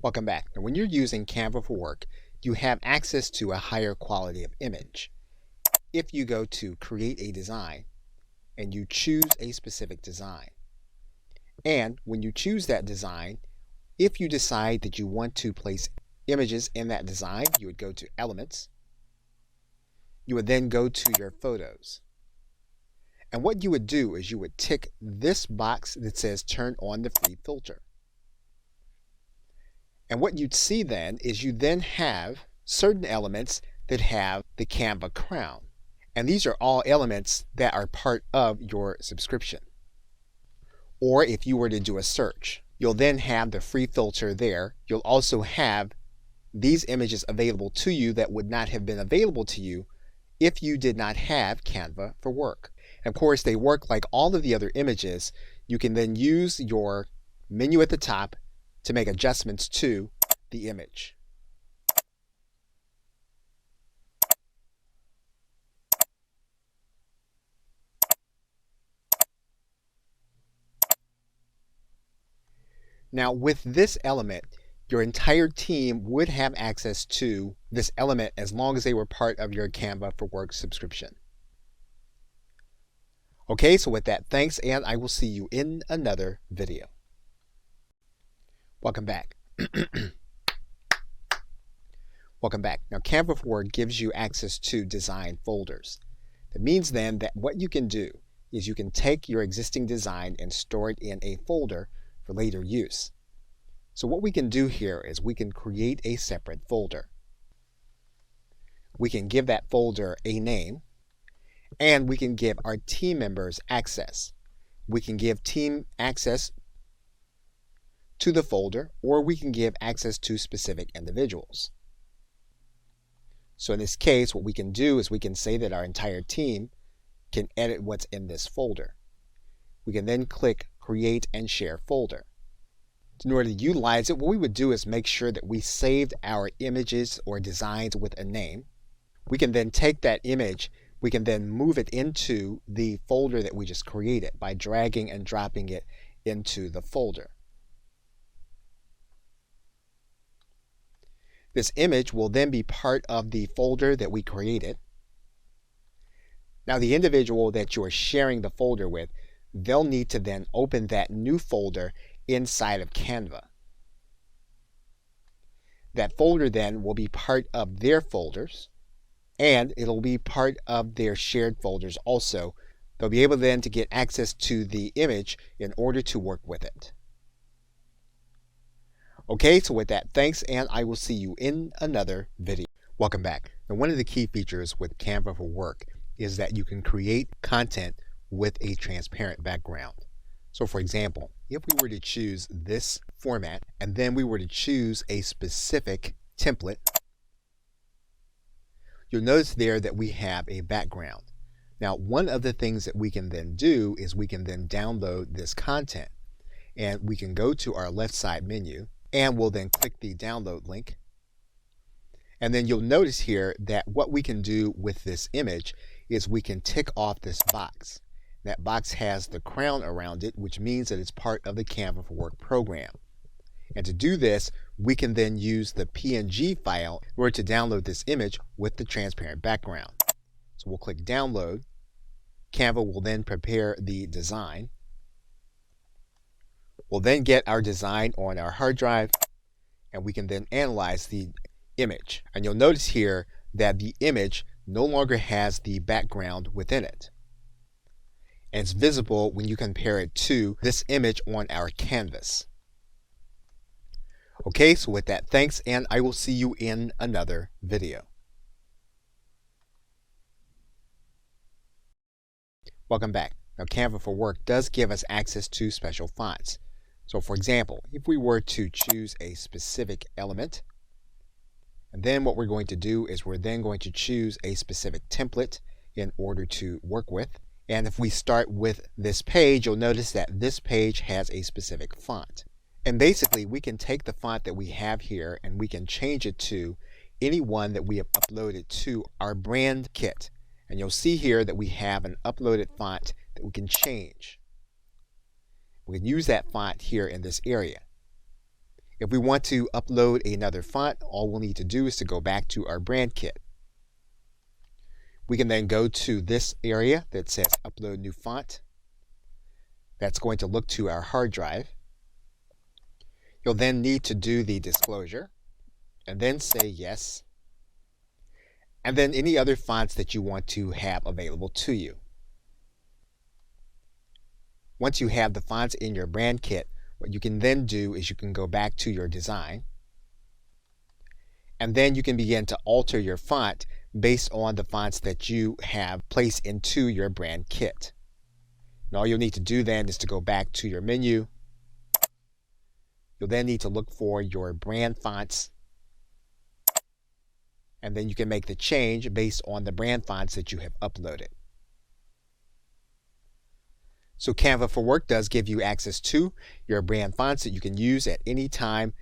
Welcome back. Now, when you're using Canva for work, you have access to a higher quality of image. If you go to create a design and you choose a specific design, and when you choose that design, if you decide that you want to place images in that design, you would go to Elements. You would then go to your photos. And what you would do is you would tick this box that says turn on the free filter. And what you'd see then is you then have certain elements that have the Canva crown. And these are all elements that are part of your subscription. Or if you were to do a search, you'll then have the free filter there. You'll also have these images available to you that would not have been available to you if you did not have Canva for work. And of course, they work like all of the other images. You can then use your menu at the top to make adjustments to the image. Now, with this element, your entire team would have access to this element as long as they were part of your Canva for Work subscription. Okay, so with that, thanks, and I will see you in another video. Welcome back. Welcome back. Now, Canva for Work gives you access to design folders. That means then that what you can do is you can take your existing design and store it in a folder for later use. So what we can do here is we can create a separate folder. We can give that folder a name, and we can give our team members access. We can give team access to the folder, or we can give access to specific individuals. So in this case, what we can do is we can say that our entire team can edit what's in this folder. We can then click Create and Share Folder. In order to utilize it, what we would do is make sure that we saved our images or designs with a name. We can then take that image, we can then move it into the folder that we just created by dragging and dropping it into the folder. This image will then be part of the folder that we created. Now, the individual that you're sharing the folder with, they'll need to then open that new folder inside of Canva. That folder then will be part of their folders, and it'll be part of their shared folders also. They'll be able then to get access to the image in order to work with it. Okay, so with that, thanks, and I will see you in another video. Welcome back. Now, one of the key features with Canva for Work is that you can create content with a transparent background. So for example, if we were to choose this format and then we were to choose a specific template, you'll notice there that we have a background. Now, one of the things that we can then do is we can then download this content, and we can go to our left side menu and we'll then click the download link. And then you'll notice here that what we can do with this image is we can tick off this box. That box has the crown around it, which means that it's part of the Canva for Work program. And to do this, we can then use the PNG file in order to download this image with the transparent background. So we'll click download. Canva will then prepare the design. We'll then get our design on our hard drive, and we can then analyze the image. And you'll notice here that the image no longer has the background within it. And it's visible when you compare it to this image on our canvas. Okay, so with that, thanks, and I will see you in another video. Welcome back. Now, Canva for Work does give us access to special fonts. So for example, if we were to choose a specific element, and then what we're going to do is we're then going to choose a specific template in order to work with. And if we start with this page, you'll notice that this page has a specific font. And basically, we can take the font that we have here and we can change it to any one that we have uploaded to our brand kit. And you'll see here that we have an uploaded font that we can change. We can use that font here in this area. If we want to upload another font, all we'll need to do is to go back to our brand kit. We can then go to this area that says Upload New Font. That's going to look to our hard drive. You'll then need to do the disclosure and then say yes, and then any other fonts that you want to have available to you. Once you have the fonts in your brand kit, what you can then do is you can go back to your design, and then you can begin to alter your font based on the fonts that you have placed into your brand kit. And all you'll need to do then is to go back to your menu. You'll then need to look for your brand fonts, and then you can make the change based on the brand fonts that you have uploaded. So Canva for Work does give you access to your brand fonts that you can use at any time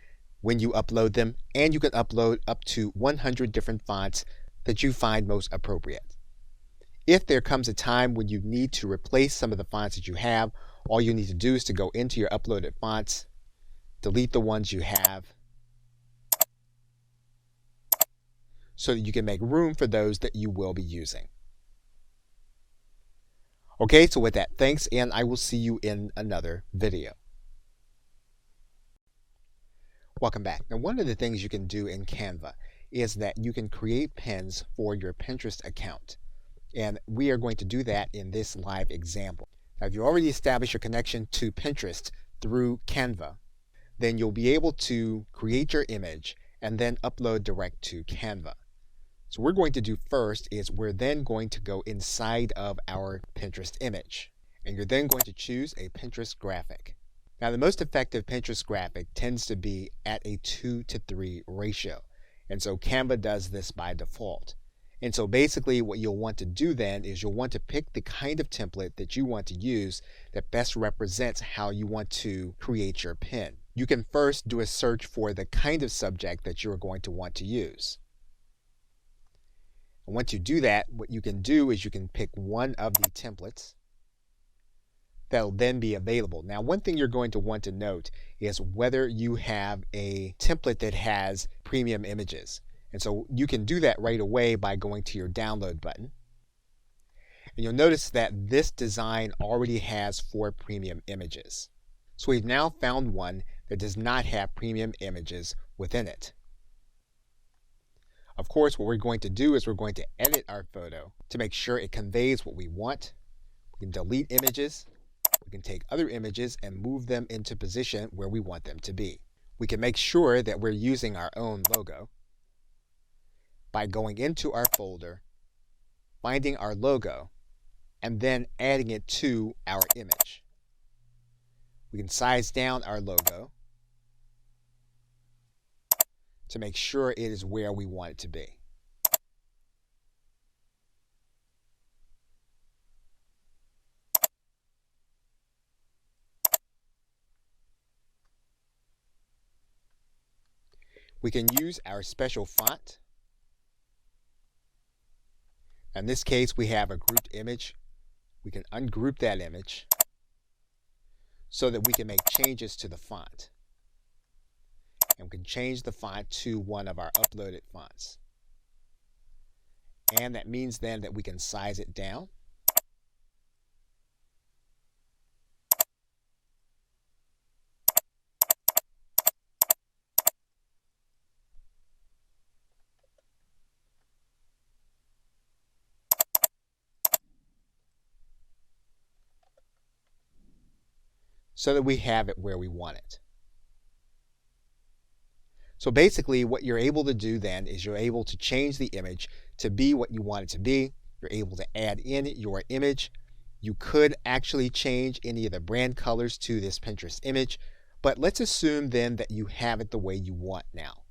when you upload them, and you can upload up to 100 different fonts that you find most appropriate. If there comes a time when you need to replace some of the fonts that you have, all you need to do is to go into your uploaded fonts, delete the ones you have, so that you can make room for those that you will be using. Okay, so with that, thanks, and I will see you in another video. Welcome back. Now, one of the things you can do in Canva is that you can create pins for your Pinterest account. And we are going to do that in this live example. Now, if you already established your connection to Pinterest through Canva, then you'll be able to create your image and then upload direct to Canva. So what we're going to do first is we're then going to go inside of our Pinterest image, and you're then going to choose a Pinterest graphic. Now, the most effective Pinterest graphic tends to be at a 2:3 ratio, and so Canva does this by default. And so basically what you'll want to do then is you'll want to pick the kind of template that you want to use that best represents how you want to create your pin. You can first do a search for the kind of subject that you're going to want to use. And once you do that, what you can do is you can pick one of the templates that'll then be available. Now, one thing you're going to want to note is whether you have a template that has premium images. And so you can do that right away by going to your download button. And you'll notice that this design already has 4 premium images. So we've now found one that does not have premium images within it. Of course, what we're going to do is we're going to edit our photo to make sure it conveys what we want. We can delete images. We can take other images and move them into position where we want them to be. We can make sure that we're using our own logo by going into our folder, finding our logo, and then adding it to our image. We can size down our logo to make sure it is where we want it to be. We can use our special font. In this case, we have a grouped image. We can ungroup that image so that we can make changes to the font. And we can change the font to one of our uploaded fonts. And that means then that we can size it down. So that we have it where we want it. So basically what you're able to do then is you're able to change the image to be what you want it to be. You're able to add in your image. You could actually change any of the brand colors to this Pinterest image, but let's assume then that you have it the way you want now.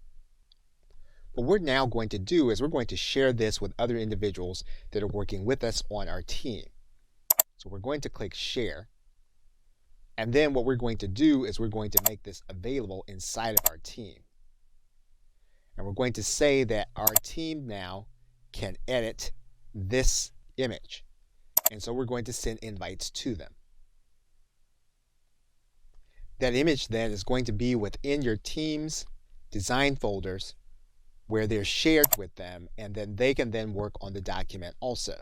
What we're now going to do is we're going to share this with other individuals that are working with us on our team. So we're going to click Share. And then what we're going to do is we're going to make this available inside of our team. And we're going to say that our team now can edit this image. And so we're going to send invites to them. That image then is going to be within your team's design folders where they're shared with them, and then they can then work on the document also.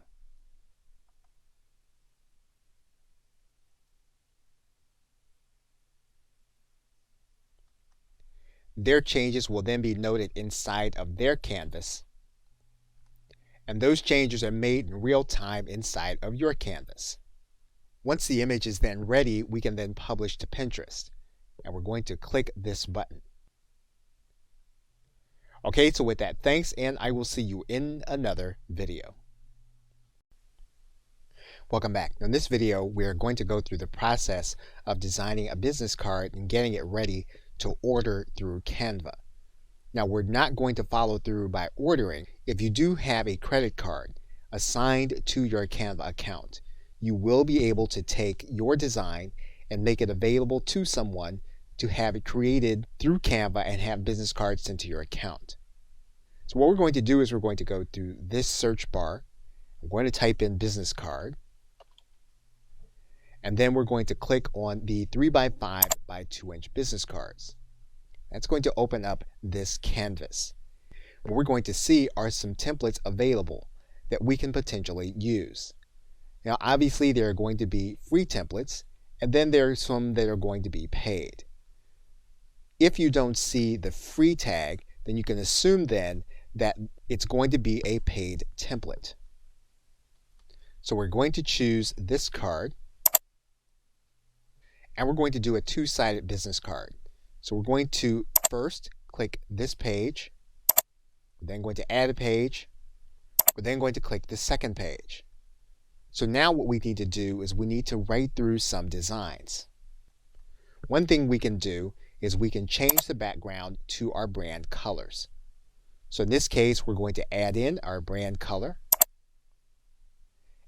Their changes will then be noted inside of their canvas, and those changes are made in real time inside of your canvas. Once the image is then ready, we can then publish to Pinterest, and we're going to click this button. Okay, so with that, thanks, and I will see you in another video. Welcome back. Now, in this video, we're going to go through the process of designing a business card and getting it ready to order through Canva. Now, we're not going to follow through by ordering. If you do have a credit card assigned to your Canva account, you will be able to take your design and make it available to someone to have it created through Canva and have business cards sent to your account. So what we're going to do is we're going to go through this search bar. I'm going to type in business card, and then we're going to click on the 3x5 by 2-inch business cards. That's going to open up this canvas. What we're going to see are some templates available that we can potentially use. Now, obviously, there are going to be free templates, and then there are some that are going to be paid. If you don't see the free tag, then you can assume then that it's going to be a paid template. So we're going to choose this card, and we're going to do a two-sided business card. So we're going to first click this page, we're then going to add a page, we're then going to click the second page. So now what we need to do is we need to write through some designs. One thing we can do is we can change the background to our brand colors. So in this case, we're going to add in our brand color,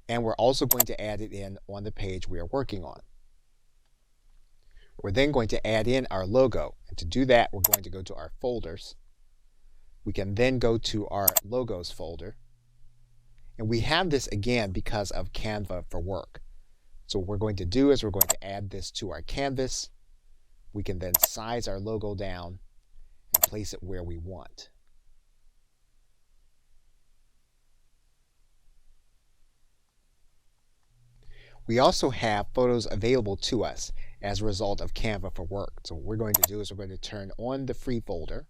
and we're also going to add it in on the page we are working on. We're then going to add in our logo, and to do that, we're going to go to our folders. We can then go to our logos folder, and we have this again because of Canva for Work. So what we're going to do is we're going to add this to our canvas. We can then size our logo down and place it where we want. We also have photos available to us as a result of Canva for Work. So what we're going to do is we're going to turn on the free folder.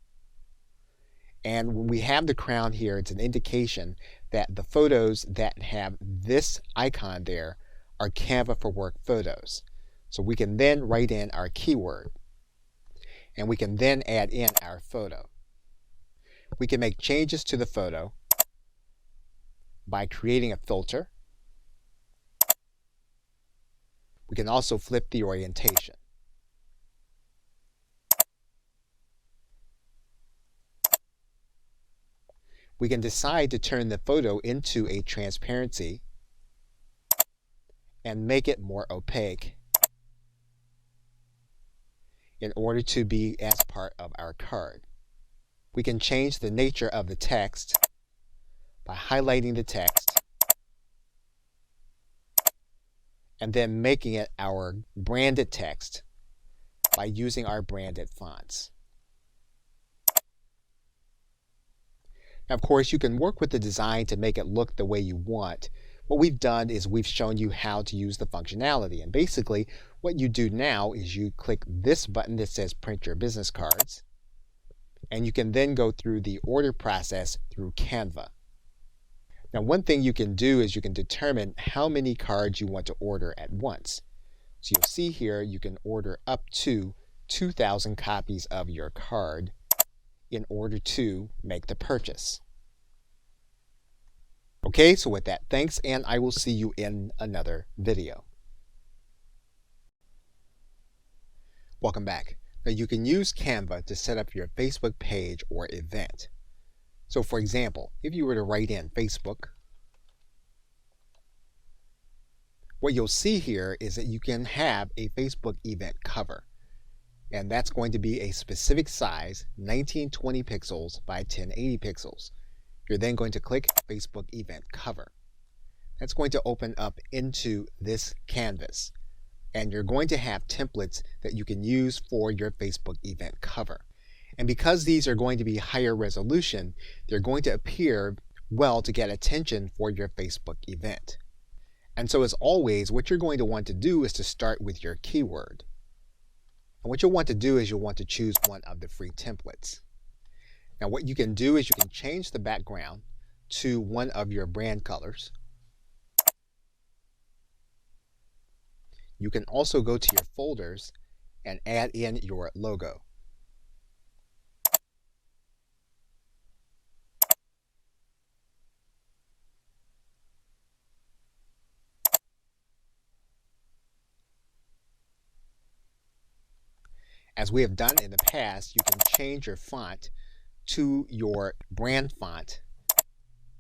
And when we have the crown here, it's an indication that the photos that have this icon there are Canva for Work photos. So we can then write in our keyword, and we can then add in our photo. We can make changes to the photo by creating a filter. We can also flip the orientation. We can decide to turn the photo into a transparency and make it more opaque in order to be as part of our card. We can change the nature of the text by highlighting the text and then making it our branded text by using our branded fonts. Now, of course, you can work with the design to make it look the way you want. What we've done is we've shown you how to use the functionality. And basically, what you do now is you click this button that says Print Your Business Cards, and you can then go through the order process through Canva. Now, one thing you can do is you can determine how many cards you want to order at once. So you'll see here you can order up to 2,000 copies of your card in order to make the purchase. Okay, so with that, thanks, and I will see you in another video. Welcome back. Now, you can use Canva to set up your Facebook page or event. So for example, if you were to write in Facebook, what you'll see here is that you can have a Facebook event cover. And that's going to be a specific size, 1920 pixels by 1080 pixels. You're then going to click Facebook event cover. That's going to open up into this canvas. and you're going to have templates that you can use for your Facebook event cover. And because these are going to be higher resolution, they're going to appear well to get attention for your Facebook event. And so as always, what you're going to want to do is to start with your keyword. And what you'll want to do is you'll want to choose one of the free templates. Now what you can do is you can change the background to one of your brand colors. You can also go to your folders and add in your logo. As we have done in the past, you can change your font to your brand font,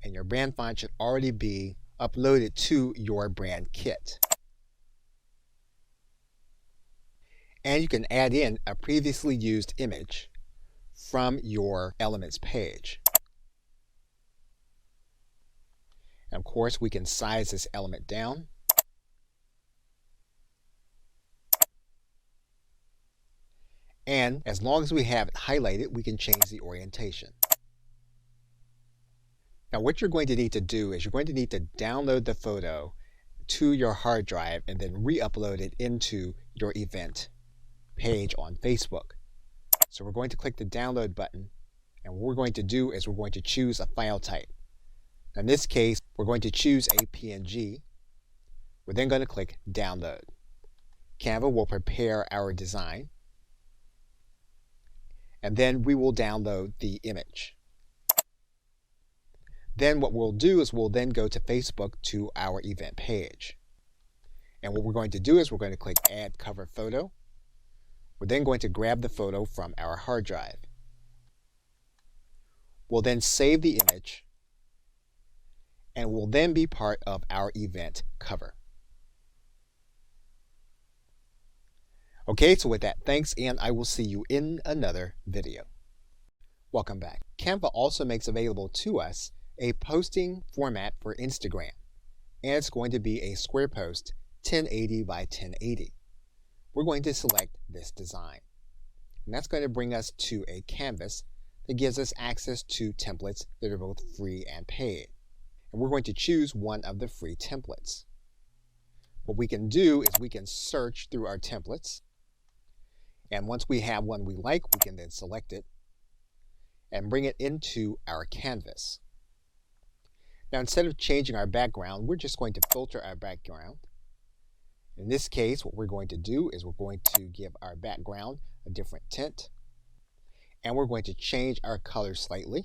and your brand font should already be uploaded to your brand kit. And you can add in a previously used image from your elements page. And of course, we can size this element down. And as long as we have it highlighted, we can change the orientation. Now what you're going to need to do is you're going to need to download the photo to your hard drive and then re-upload it into your event page on Facebook. So we're going to click the download button, and what we're going to do is we're going to choose a file type. In this case, we're going to choose a PNG. We're then going to click download. Canva will prepare our design, and then we will download the image. Then what we'll do is we'll then go to Facebook to our event page. And what we're going to do is we're going to click Add Cover Photo. We're then going to grab the photo from our hard drive. We'll then save the image, and will then be part of our event cover. Okay, so with that, thanks, and I will see you in another video. Welcome back. Canva also makes available to us a posting format for Instagram, and it's going to be a square post 1080 by 1080. We're going to select this design, and that's going to bring us to a canvas that gives us access to templates that are both free and paid. And we're going to choose one of the free templates. What we can do is we can search through our templates, and once we have one we like, we can then select it and bring it into our canvas. Now instead of changing our background, we're just going to filter our background. In this case, what we're going to do is we're going to give our background a different tint, and we're going to change our color slightly.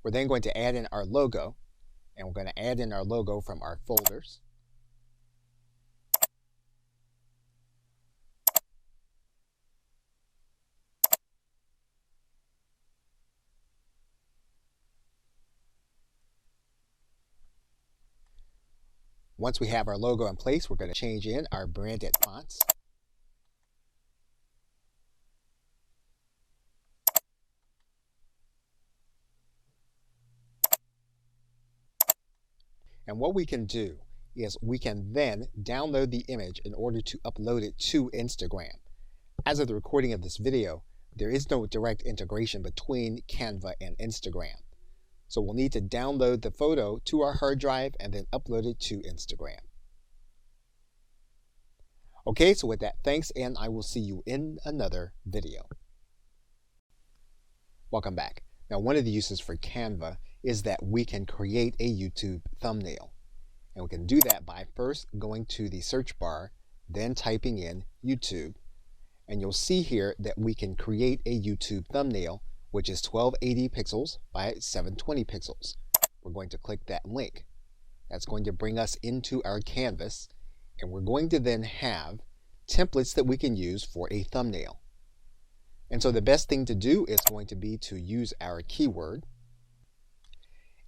We're then going to add in our logo, and we're going to add in our logo from our folders. Once we have our logo in place, we're going to change in our branded fonts. And what we can do is we can then download the image in order to upload it to Instagram. As of the recording of this video, there is no direct integration between Canva and Instagram. So we'll need to download the photo to our hard drive and then upload it to Instagram. Okay, so with that, thanks, and I will see you in another video. Welcome back. Now, one of the uses for Canva is that we can create a YouTube thumbnail. And we can do that by first going to the search bar, then typing in YouTube. And you'll see here that we can create a YouTube thumbnail, which is 1280 pixels by 720 pixels. We're going to click that link. That's going to bring us into our canvas, and we're going to then have templates that we can use for a thumbnail. And so the best thing to do is going to be to use our keyword,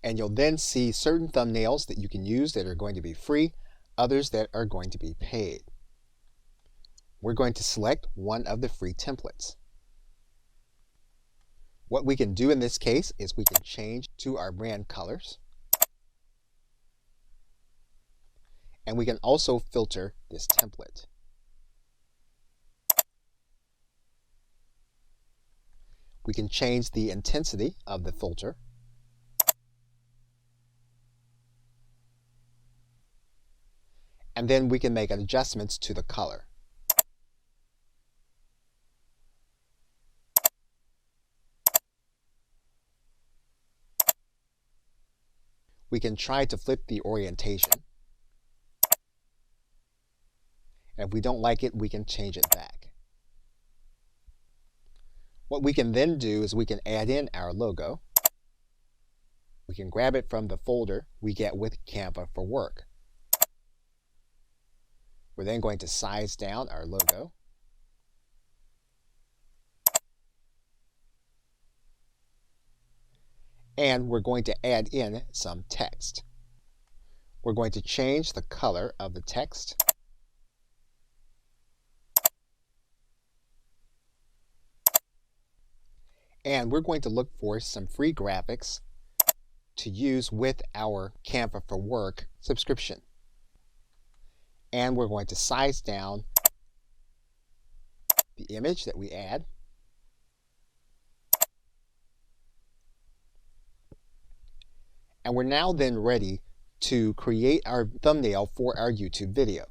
and you'll then see certain thumbnails that you can use that are going to be free, others that are going to be paid. We're going to select one of the free templates. What we can do in this case is we can change to our brand colors. And we can also filter this template. We can change the intensity of the filter. And then we can make adjustments to the color. We can try to flip the orientation. And if we don't like it, we can change it back. What we can then do is we can add in our logo. We can grab it from the folder we get with Canva for Work. We're then going to size down our logo. And we're going to add in some text. We're going to change the color of the text. And we're going to look for some free graphics to use with our Canva for Work subscription. And we're going to size down the image that we add. And we're now then ready to create our thumbnail for our YouTube video.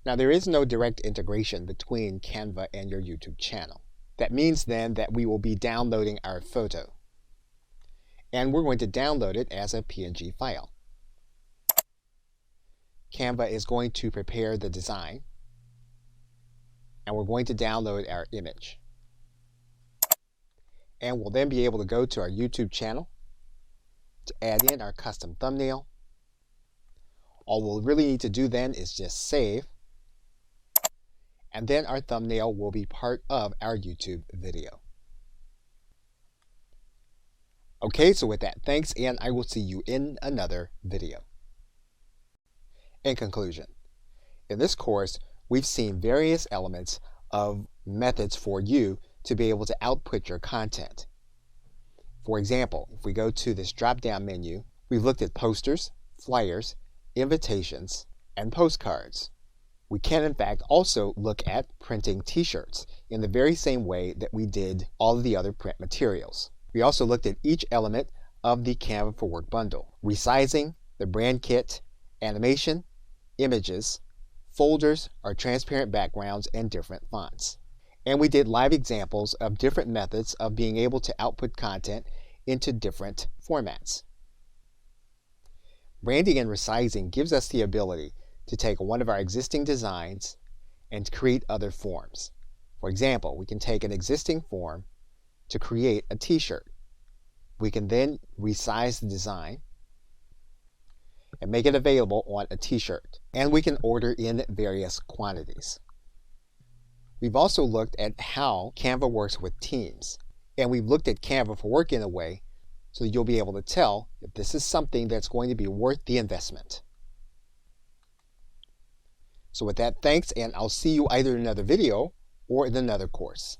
Now there is no direct integration between Canva and your YouTube channel. That means then that we will be downloading our photo. And we're going to download it as a PNG file. Canva is going to prepare the design. And we're going to download our image. And we'll then be able to go to our YouTube channel to add in our custom thumbnail. All we'll really need to do then is just save. And then our thumbnail will be part of our YouTube video. Okay, so with that, thanks, and I will see you in another video. In conclusion, in this course, we've seen various elements of methods for you to be able to output your content. For example, if we go to this drop-down menu, we've looked at posters, flyers, invitations, and postcards. We can in fact also look at printing t-shirts in the very same way that we did all of the other print materials. We also looked at each element of the Canva for Work bundle: resizing, the brand kit, animation, images, folders, our transparent backgrounds, and different fonts. And we did live examples of different methods of being able to output content into different formats. Branding and resizing gives us the ability to take one of our existing designs and create other forms. For example, we can take an existing form to create a t-shirt. We can then resize the design and make it available on a t-shirt. And we can order in various quantities. We've also looked at how Canva works with teams. And we've looked at Canva for Work in a way so that you'll be able to tell if this is something that's going to be worth the investment. So with that, thanks, and I'll see you either in another video or in another course.